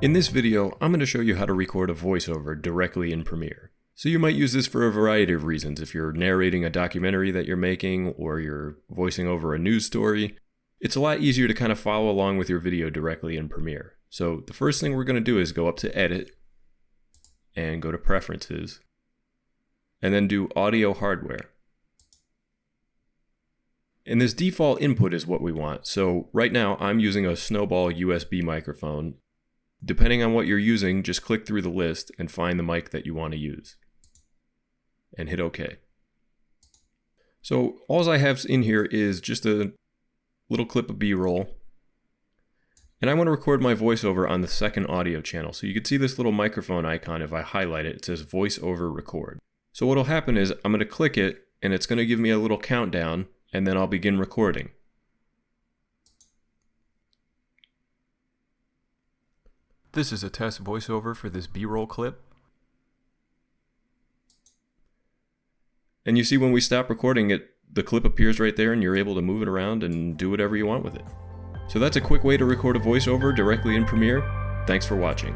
In this video, I'm going to show you how to record a voiceover directly in Premiere. So you might use this for a variety of reasons. If you're narrating a documentary that you're making, or you're voicing over a news story, it's a lot easier to kind of follow along with your video directly in Premiere. So the first thing we're going to do is go up to Edit, and go to Preferences, and then do Audio Hardware. And this default input is what we want. So right now I'm using a Snowball USB microphone. Depending on what you're using, just click through the list and find the mic that you want to use. And hit OK. So all I have in here is just a little clip of B-roll. And I want to record my voiceover on the second audio channel. So you can see this little microphone icon. If I highlight it, it says Voiceover Record. So what will happen is I'm going to click it and it's going to give me a little countdown, and then I'll begin recording. This is a test voiceover for this B-roll clip. And you see when we stop recording it, the clip appears right there and you're able to move it around and do whatever you want with it. So that's a quick way to record a voiceover directly in Premiere. Thanks for watching.